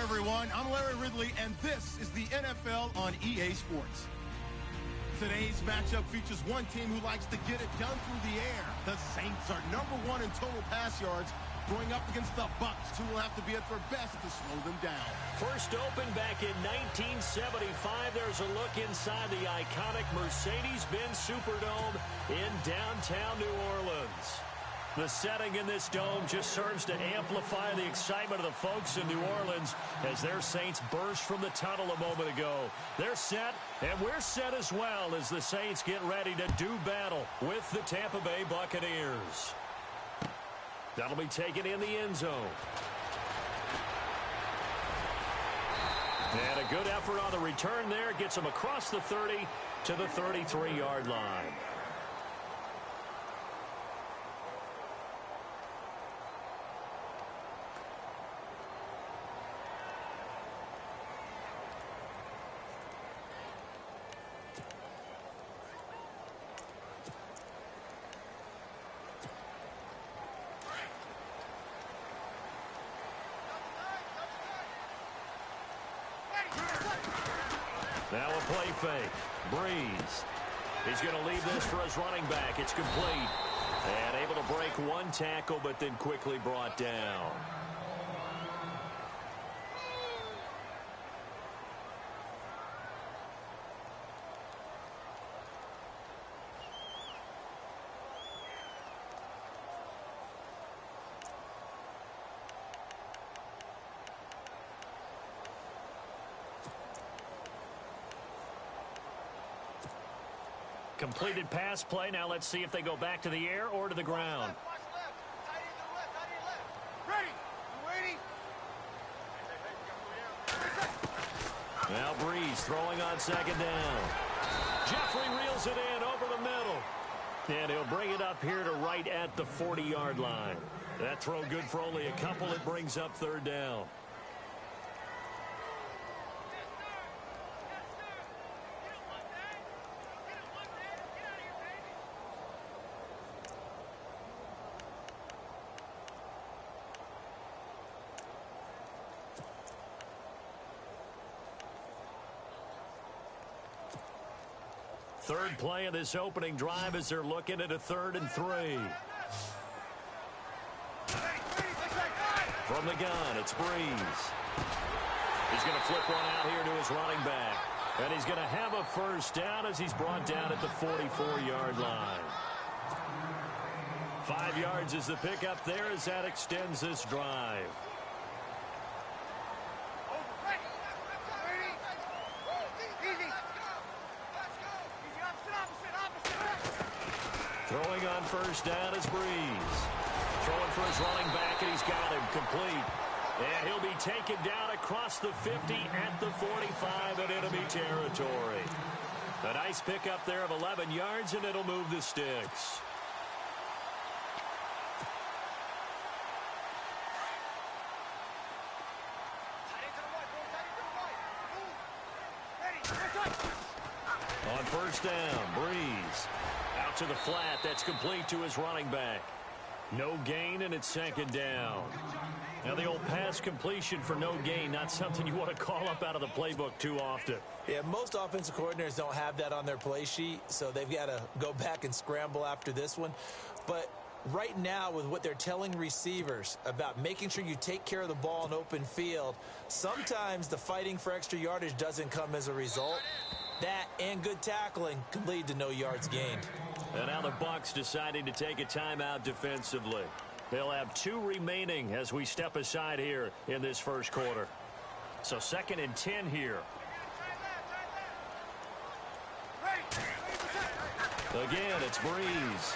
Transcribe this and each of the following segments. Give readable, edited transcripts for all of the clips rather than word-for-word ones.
Everyone, I'm Larry Ridley, and this is the NFL on EA Sports. Today's matchup features one team who likes to get it done through the air. The Saints are #1 in total pass yards, going up against the Bucs, who will have to be at their best to slow them down. First opened back in 1975, there's a look inside the iconic Mercedes-Benz Superdome in downtown New Orleans. The setting in this dome just serves to amplify the excitement of the folks in New Orleans as their Saints burst from the tunnel a moment ago. They're set, and we're set as well as the Saints get ready to do battle with the Tampa Bay Buccaneers. That'll be taken in the end zone. And a good effort on the return there gets them across the 30 to the 33-yard line. Now a play fake. Breeze. He's going to leave this for his running back. It's complete. And able to break one tackle, but then quickly brought down. Completed pass play. Now let's see if they go back to the air or to the ground. Now Breeze throwing on second down. Jeffrey reels it in over the middle. And he'll bring it up here to right at the 40-yard line. That throw good for only a couple. It brings up third down. Third play of this opening drive as they're looking at a 3rd and 3. From the gun, it's Breeze. He's going to flip one out here to his running back. And he's going to have a first down as he's brought down at the 44-yard line. 5 yards is the pickup there as that extends this drive. Throwing on first down is Breeze. Throwing for his running back, and he's got him complete. And he'll be taken down across the 50 at the 45 in enemy territory. A nice pickup there of 11 yards, and it'll move the sticks. On first down, Breeze. Out to the flat. That's complete to his running back. No gain, and it's second down. Now, the old pass completion for no gain, not something you want to call up out of the playbook too often. Yeah, most offensive coordinators don't have that on their play sheet, so they've got to go back and scramble after this one. But right now, with what they're telling receivers about making sure you take care of the ball in open field, sometimes the fighting for extra yardage doesn't come as a result. That and good tackling can lead to no yards gained. And now the Bucs deciding to take a timeout defensively. They'll have 2 remaining as we step aside here in this first quarter. So 2nd and 10 here. Again, it's Breeze.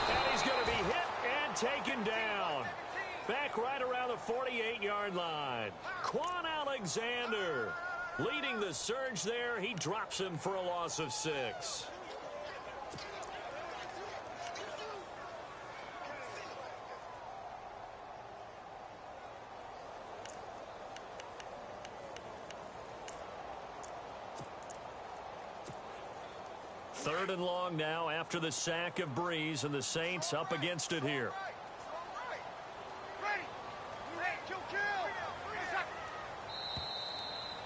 And he's going to be hit and taken down. Back right around the 48-yard line. Quan Alexander leading the surge there. He drops him for a loss of 6. Third and long now after the sack of Breeze, and the Saints up against it here.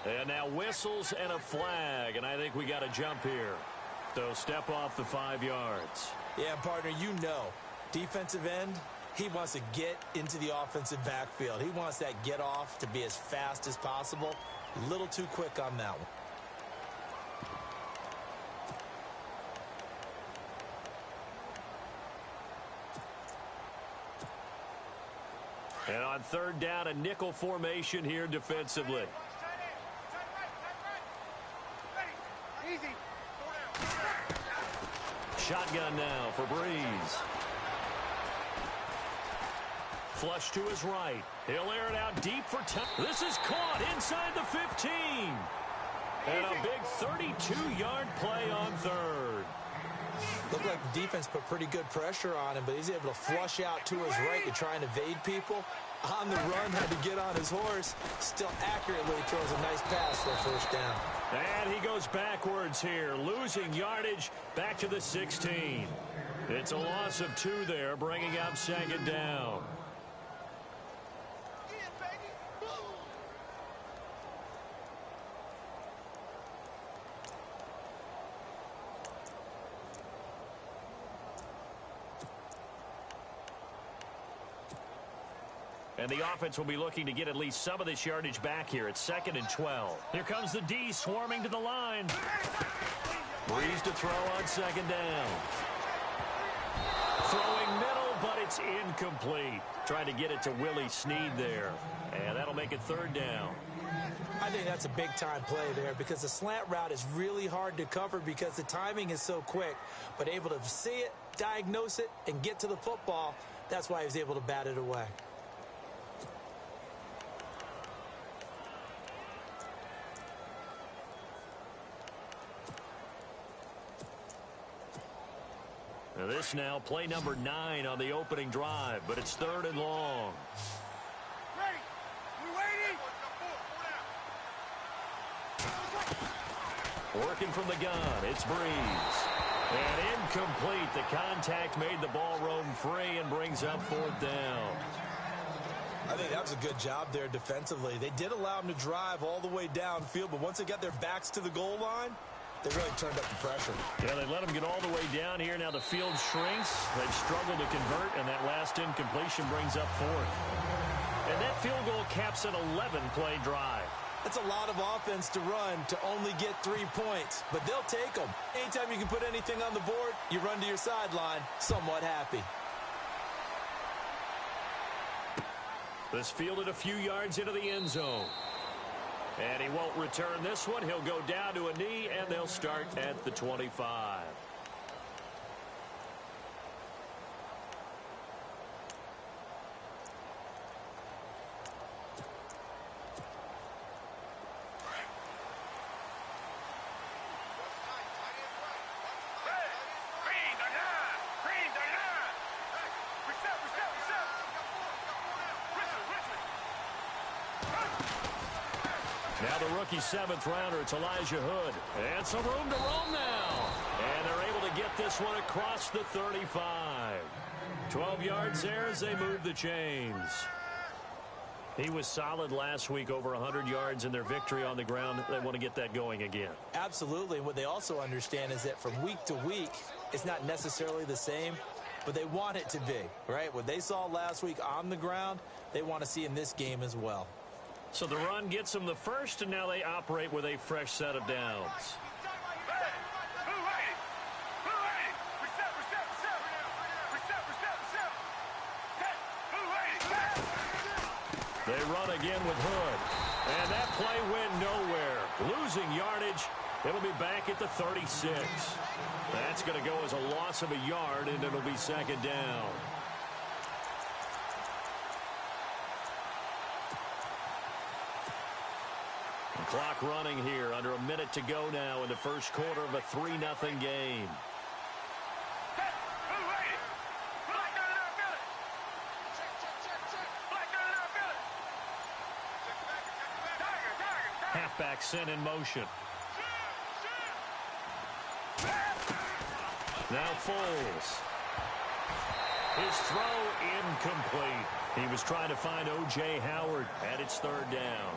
And now whistles and a flag, and I think we got a jump here. So step off the 5 yards. Yeah, partner, you know, defensive end, he wants to get into the offensive backfield. He wants that get off to be as fast as possible. A little too quick on that one. And on third down, a nickel formation here defensively. Shotgun now for Breeze. Flush to his right. He'll air it out deep for time. This is caught inside the 15. And a big 32-yard play on third. Looked like the defense put pretty good pressure on him, but he's able to flush out to his right to try and evade people. On the run, had to get on his horse. Still accurately throws a nice pass for a first down. And he goes backwards here, losing yardage back to the 16. It's a loss of 2 there, bringing up second down. And the offense will be looking to get at least some of this yardage back here. It's 2nd and 12. Here comes the D swarming to the line. Breeze to throw on second down. Throwing middle, but it's incomplete. Trying to get it to Willie Snead there. And that'll make it third down. I think that's a big-time play there because the slant route is really hard to cover because the timing is so quick. But able to see it, diagnose it, and get to the football, that's why he was able to bat it away. Now this now, play number 9 on the opening drive, but it's 3rd and long. Ready. We waiting. Working from the gun, it's Breeze. And incomplete. The contact made the ball roam free and brings up 4th down. I think that was a good job there defensively. They did allow them to drive all the way downfield, but once they got their backs to the goal line, they really turned up the pressure. Yeah, they let them get all the way down here. Now the field shrinks. They've struggled to convert, and that last incompletion brings up 4th. And that field goal caps an 11-play drive. That's a lot of offense to run to only get 3 points, but they'll take them. Anytime you can put anything on the board, you run to your sideline somewhat happy. This fielded a few yards into the end zone. And he won't return this one. He'll go down to a knee, and they'll start at the 25. Now the rookie 7th rounder, it's Elijah Hood. And some room to roam now. And they're able to get this one across the 35. 12 yards there as they move the chains. He was solid last week, over 100 yards in their victory on the ground. They want to get that going again. Absolutely. And what they also understand is that from week to week, it's not necessarily the same, but they want it to be, right? What they saw last week on the ground, they want to see in this game as well. So the run gets them the first, and now they operate with a fresh set of downs. They run again with Hood. And that play went nowhere. Losing yardage. It'll be back at the 36. That's going to go as a loss of a yard, and it'll be second down. Clock running here, under a minute to go now in the first quarter of a 3-0 game. Halfback sent in motion. Now Foles. His throw incomplete. He was trying to find O.J. Howard, and it's third down.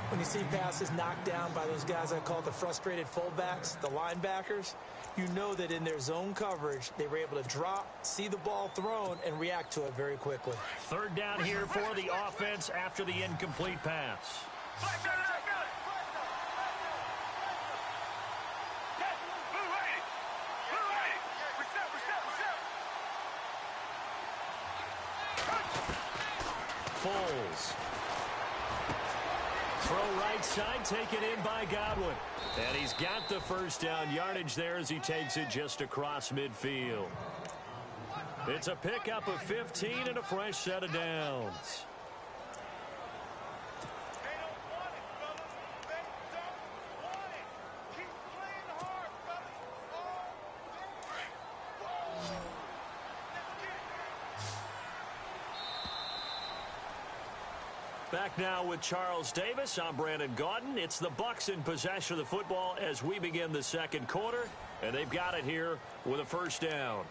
When you see passes knocked down by those guys I call the frustrated fullbacks, the linebackers, you know that in their zone coverage, they were able to drop, see the ball thrown, and react to it very quickly. Third down here for the offense after the incomplete pass. Foles. Throw right side, taken in by Godwin. And he's got the first down yardage there as he takes it just across midfield. It's a pickup of 15 and a fresh set of downs. Back now with Charles Davis. I'm Brandon Gaudin. It's the Bucs in possession of the football as we begin the second quarter. And they've got it here with a first down.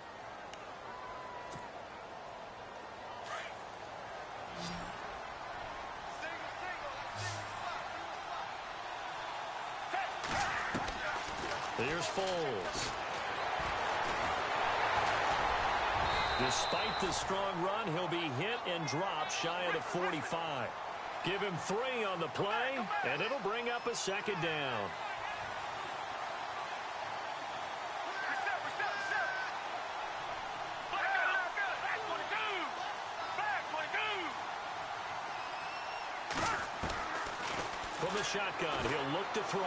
Here's Foles. Despite the strong run, he'll be hit and dropped shy of the 45. Give him 3 on the play, and it'll bring up a second down. From the shotgun, he'll look to throw.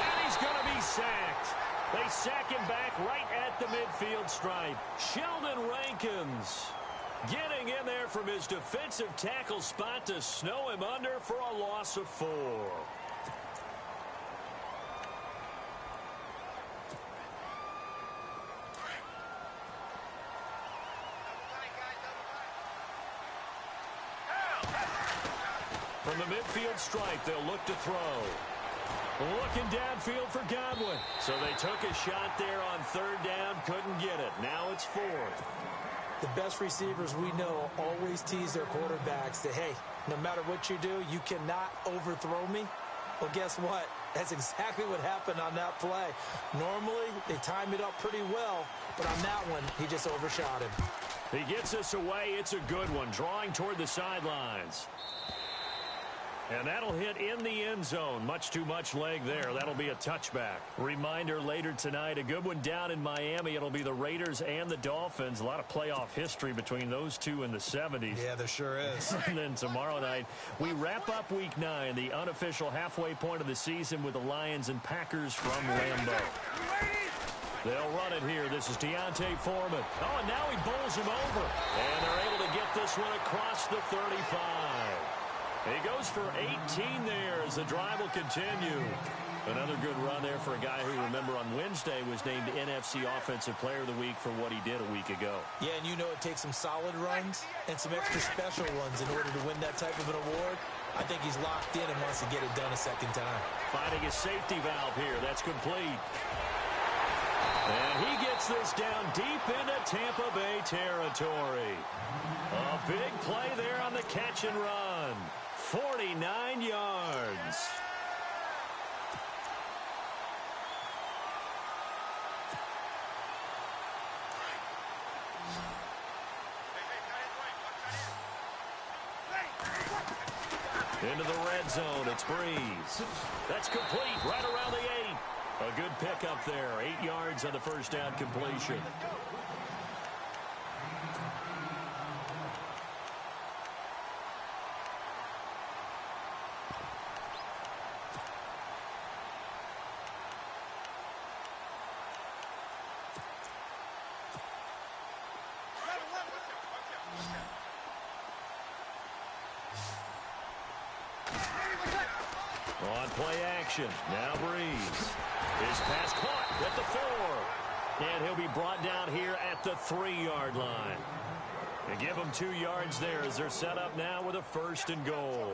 And he's going to be sacked. They sack him back right at the midfield stripe. Sheldon Rankins getting in there from his defensive tackle spot to snow him under for a loss of 4. From the midfield stripe, they'll look to throw. Looking downfield for Godwin. So they took a shot there on third down, couldn't get it. Now it's 4th. The best receivers we know always tease their quarterbacks that, hey, no matter what you do, you cannot overthrow me. Well, guess what? That's exactly what happened on that play. Normally, they time it up pretty well, but on that one, he just overshot him. He gets us away. It's a good one, drawing toward the sidelines. And that'll hit in the end zone. Much too much leg there. That'll be a touchback. Reminder later tonight, a good one down in Miami. It'll be the Raiders and the Dolphins. A lot of playoff history between those two in the 70s. Yeah, there sure is. And then tomorrow night, we wrap up Week 9, the unofficial halfway point of the season with the Lions and Packers from Lambeau. They'll run it here. This is Deontay Foreman. Oh, and now he bowls him over. And they're able to get this one across the 35. He goes for 18 there as the drive will continue. Another good run there for a guy who, remember, on Wednesday was named NFC Offensive Player of the Week for what he did a week ago. Yeah, and you know it takes some solid runs and some extra special ones in order to win that type of an award. I think he's locked in and wants to get it done a second time. Finding a safety valve here. That's complete. And he gets this down deep into Tampa Bay territory. A big play there on the catch and run. 49 yards. Into the red zone, it's Breeze. That's complete, right around the 8. A good pickup there, 8 yards on the first down completion. On play action, now Breeze. His pass caught at the 4. And he'll be brought down here at the 3-yard line. And give him 2 yards there as they're set up now with a 1st and goal.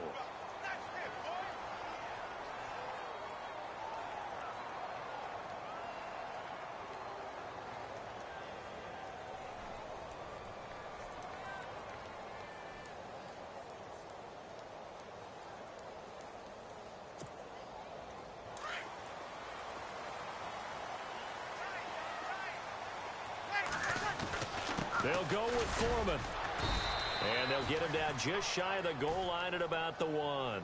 They'll go with Foreman. And they'll get him down just shy of the goal line at about the 1.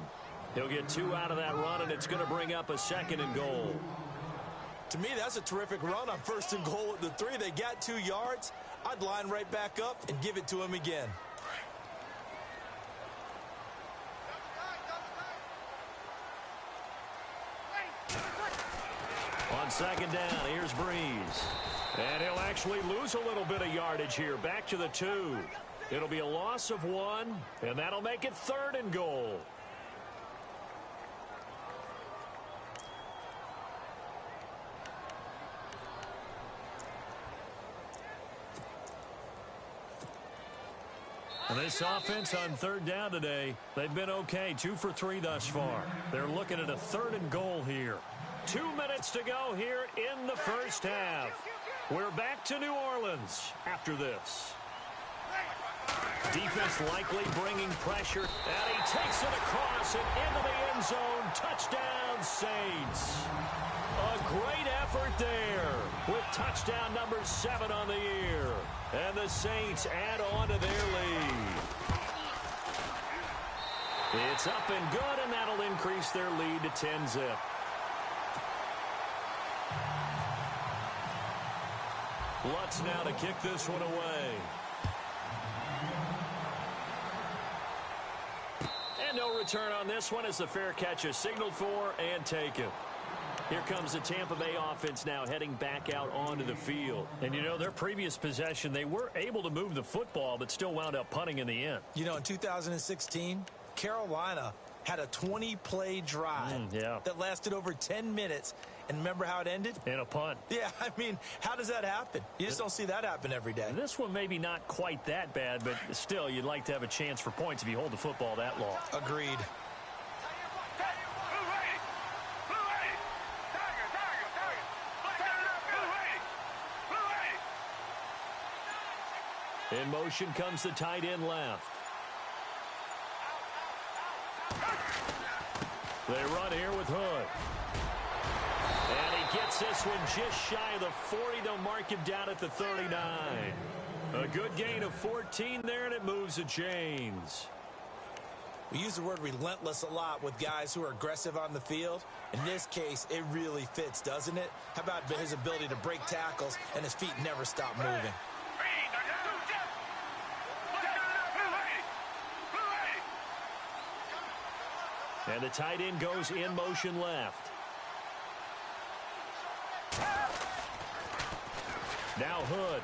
He'll get 2 out of that run, and it's going to bring up a 2nd and goal. To me, that's a terrific run on 1st and goal at the 3. They got 2 yards. I'd line right back up and give it to him again. On 2nd down, here's Breeze. And he'll actually lose a little bit of yardage here. Back to the 2. It'll be a loss of 1, and that'll make it 3rd and goal. And this offense on 3rd down today, they've been okay. 2 for 3 thus far. They're looking at a 3rd and goal here. 2 minutes to go here in the first half. We're back to New Orleans after this. Defense likely bringing pressure, and he takes it across and into the end zone. Touchdown, Saints. A great effort there with touchdown number 7 on the year. And the Saints add on to their lead. It's up and good, and that'll increase their lead to 10-zip. Lutz now to kick this one away. And no return on this one as the fair catch is signaled for and taken. Here comes the Tampa Bay offense now heading back out onto the field. And, you know, their previous possession, they were able to move the football but still wound up punting in the end. You know, in 2016, Carolina had a 20-play drive that lasted over 10 minutes. And remember how it ended? In a punt. Yeah, I mean, how does that happen? You just don't see that happen every day. This one maybe not quite that bad, but still, you'd like to have a chance for points if you hold the football that long. Agreed. In motion comes the tight end left. They run here with Hood. And he gets this one just shy of the 40. They'll mark him down at the 39. A good gain of 14 there, and it moves the chains. We use the word relentless a lot with guys who are aggressive on the field. In this case, it really fits, doesn't it? How about his ability to break tackles and his feet never stop moving? And the tight end goes in motion left. Now Hood.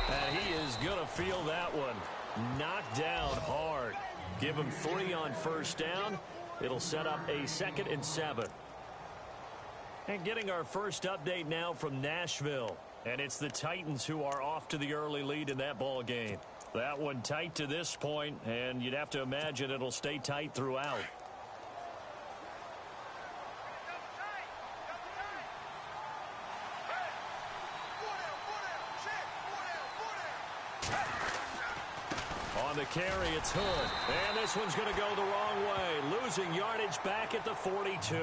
And he is going to feel that one. Knocked down hard. Give him 3 on first down. It'll set up a 2nd and 7. And getting our first update now from Nashville. And it's the Titans who are off to the early lead in that ball game. That one tight to this point, and you'd have to imagine it'll stay tight throughout. On the carry, it's Hood. And this one's going to go the wrong way. Losing yardage back at the 42.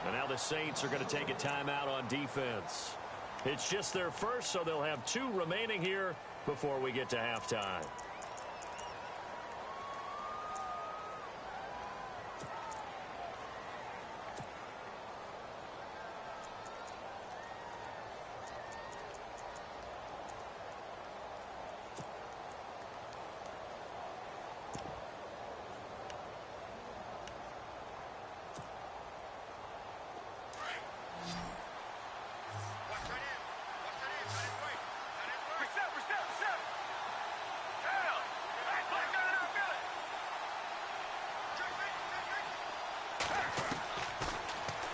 And now the Saints are going to take a timeout on defense. It's just their first, so they'll have 2 remaining here before we get to halftime.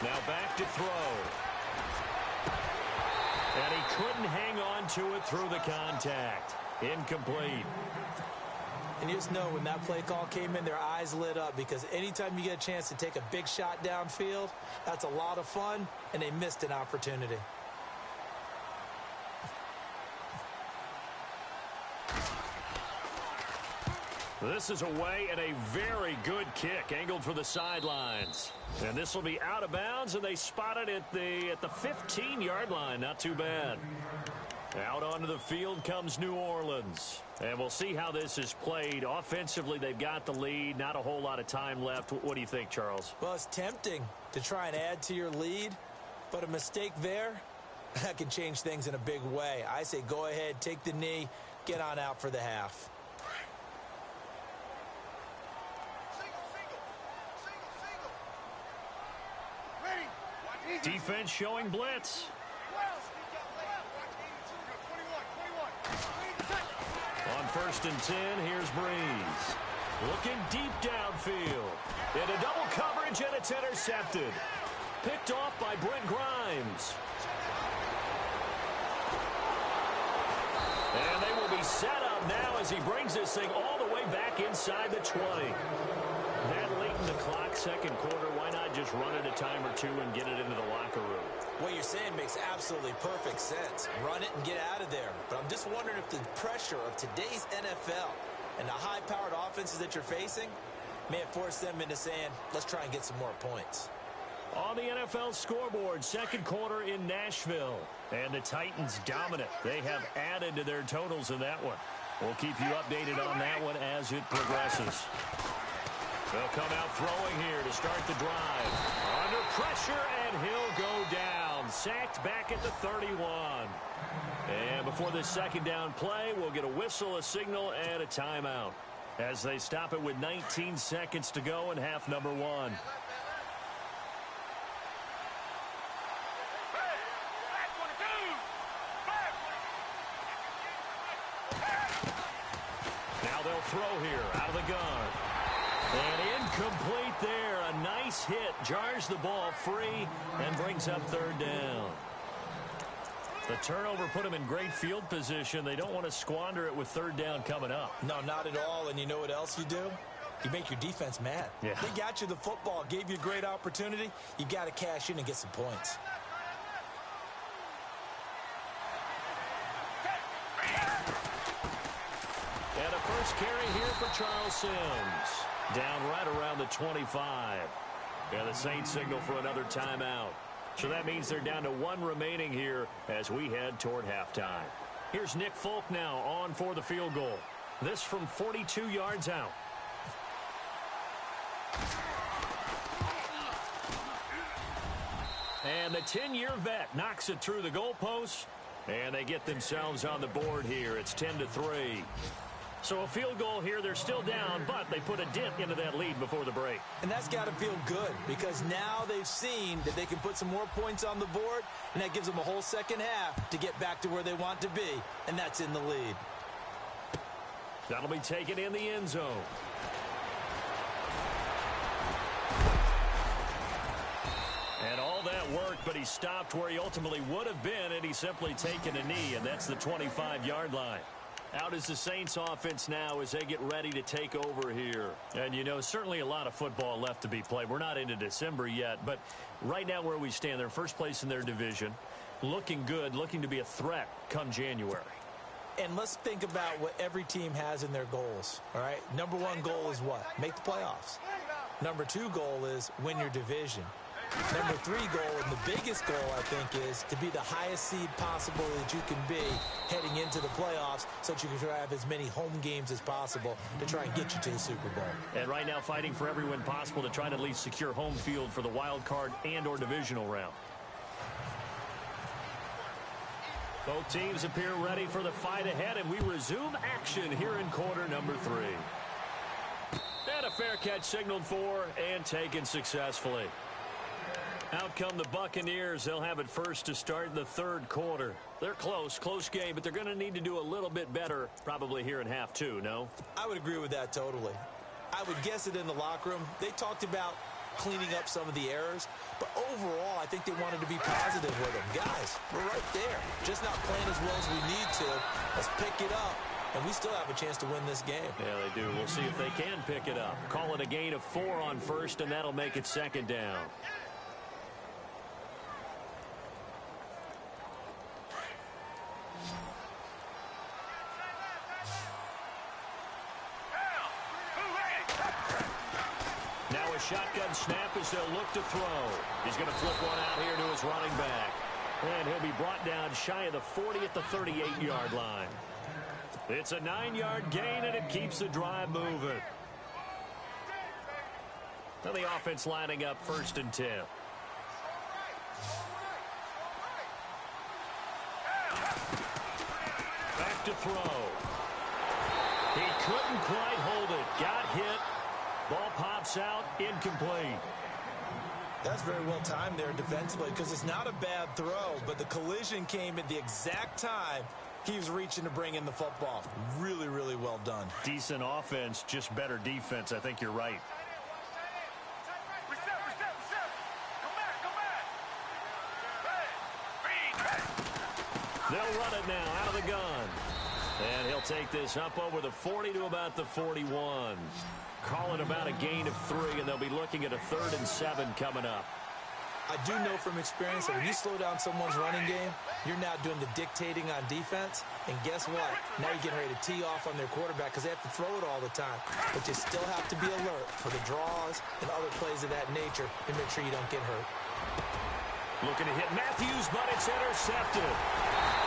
Now back to throw. And he couldn't hang on to it through the contact. Incomplete. And you just know when that play call came in, their eyes lit up, because anytime you get a chance to take a big shot downfield, that's a lot of fun, and they missed an opportunity. This is away and a very good kick angled for the sidelines. And this will be out of bounds, and they spot it at the 15-yard line. Not too bad. Out onto the field comes New Orleans. And we'll see how this is played. Offensively, they've got the lead. Not a whole lot of time left. What do you think, Charles? Well, it's tempting to try and add to your lead, but a mistake there, that can change things in a big way. I say go ahead, take the knee, get on out for the half. Defense showing blitz. On 1st and 10, here's Breeze. Looking deep downfield. Into double coverage, and it's intercepted. Picked off by Brent Grimes. And they will be set up now as he brings this thing all the way back inside the 20. That late in the clock, 2nd quarter, why not just run it a time or 2 and get it into the locker room? What you're saying makes absolutely perfect sense. Run it and get out of there. But I'm just wondering if the pressure of today's NFL and the high-powered offenses that you're facing may have forced them into saying, let's try and get some more points. On the NFL scoreboard, 2nd quarter in Nashville. And the Titans dominant. They have added to their totals in that one. We'll keep you updated on that one as it progresses. They'll come out throwing here to start the drive. Under pressure, and he'll go down. Sacked back at the 31. And before this 2nd down play, we'll get a whistle, a signal, and a timeout as they stop it with 19 seconds to go in half number 1. Now they'll throw here out of the gun. And incomplete there. A nice hit. Jars the ball free and brings up 3rd down. The turnover put them in great field position. They don't want to squander it with 3rd down coming up. No, not at all. And you know what else you do? You make your defense mad. Yeah. They got you the football, gave you a great opportunity. You got to cash in and get some points. And a first carry here for Charles Sims. Down right around the 25. And the Saints signal for another timeout. So that means they're down to 1 remaining here as we head toward halftime. Here's Nick Folk now on for the field goal. This from 42 yards out. And the 10-year vet knocks it through the goalpost, and they get themselves on the board here. It's 10-3. So a field goal here. They're still down, but they put a dent into that lead before the break. And that's got to feel good because now they've seen that they can put some more points on the board, and that gives them a whole second half to get back to where they want to be, and that's in the lead. That'll be taken in the end zone. And all that worked, but he stopped where he ultimately would have been, and he's simply taken a knee, and that's the 25-yard line. Out is the Saints offense now as they get ready to take over here. And, you know, certainly a lot of football left to be played. We're not into December yet, but right now where we stand, they're first place in their division, looking good, looking to be a threat come January. And let's think about what every team has in their goals, all right? Number one goal is what? Make the playoffs. Number two goal is win your division. Number three goal, and the biggest goal, I think, is to be the highest seed possible that you can be heading into the playoffs so that you can have as many home games as possible to try and get you to the Super Bowl. And right now fighting for every win possible to try to at least secure home field for the wild card and or divisional round. Both teams appear ready for the fight ahead, and we resume action here in quarter number 3. And a fair catch signaled for and taken successfully. Out come the Buccaneers. They'll have it first to start the third quarter. They're close game, but they're going to need to do a little bit better probably here in half 2, no? I would agree with that totally. I would guess it in the locker room. They talked about cleaning up some of the errors, but overall, I think they wanted to be positive with them. Guys, we're right there. Just not playing as well as we need to. Let's pick it up, and we still have a chance to win this game. Yeah, they do. We'll see if they can pick it up. Call it a gain of 4 on first, and that'll make it second down. Shotgun snap as they'll look to throw. He's going to flip one out here to his running back. And he'll be brought down shy of the 40 at the 38-yard line. It's a 9-yard gain, and it keeps the drive moving. Now the offense lining up first and 10. Back to throw. He couldn't quite hold it. Got hit. Ball pops out, incomplete. That's very well timed there defensively because it's not a bad throw, but the collision came at the exact time he was reaching to bring in the football. Really, really well done. Decent offense, just better defense. I think you're right. They'll run it now out of the gun. And he'll take this up over the 40 to about the 41. Call it about a gain of 3, and they'll be looking at a 3rd and 7 coming up. I do know from experience that when you slow down someone's running game, you're now doing the dictating on defense. And guess what? Now you're getting ready to tee off on their quarterback because they have to throw it all the time. But you still have to be alert for the draws and other plays of that nature to make sure you don't get hurt. Looking to hit Matthews, but it's intercepted.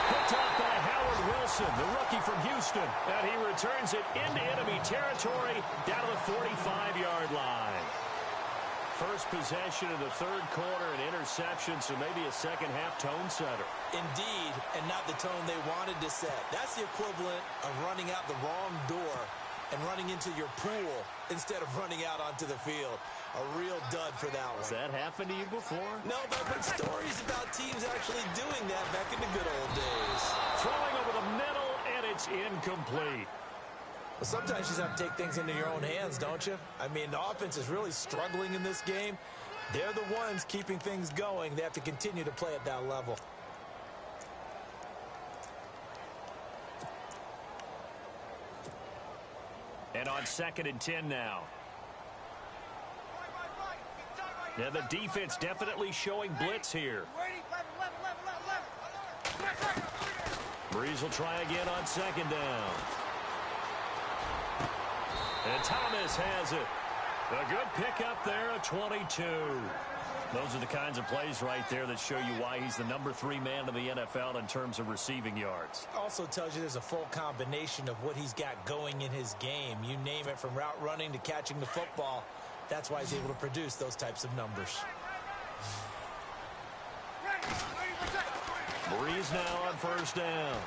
Picked up by Howard Wilson, the rookie from Houston. And he returns it into enemy territory down to the 45-yard line. First possession of the third quarter, an interception, so maybe a second-half tone setter. Indeed, and not the tone they wanted to set. That's the equivalent of running out the wrong door and running into your pool instead of running out onto the field. A real dud for that one. Has that happened to you before? No, but I've heard stories about teams actually doing that back in the good old days. Throwing over the middle, and it's incomplete. Well, sometimes you just have to take things into your own hands, don't you? I mean, the offense is really struggling in this game. They're the ones keeping things going. They have to continue to play at that level. And on 2nd and 10 now. Now the defense definitely showing blitz here. Breeze will try again on 2nd down. And Thomas has it. A good pickup there, a 22. Those are the kinds of plays right there that show you why he's the number 3 man in the NFL in terms of receiving yards. Also tells you there's a full combination of what he's got going in his game. You name it, from route running to catching the football. That's why he's able to produce those types of numbers. Breeze now on first down.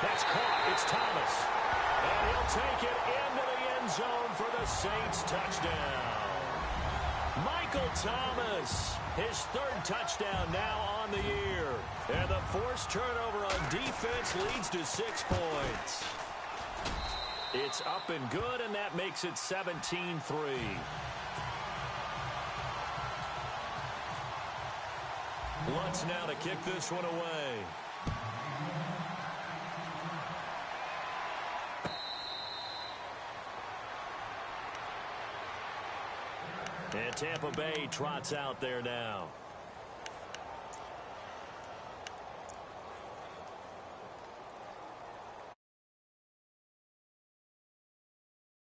That's caught. It's Thomas. And he'll take it into the end zone for the Saints touchdown. Michael Thomas, his third touchdown now on the year. And the forced turnover on defense leads to 6 points. It's up and good, and that makes it 17-3. Lutz now to kick this one away. And Tampa Bay trots out there now.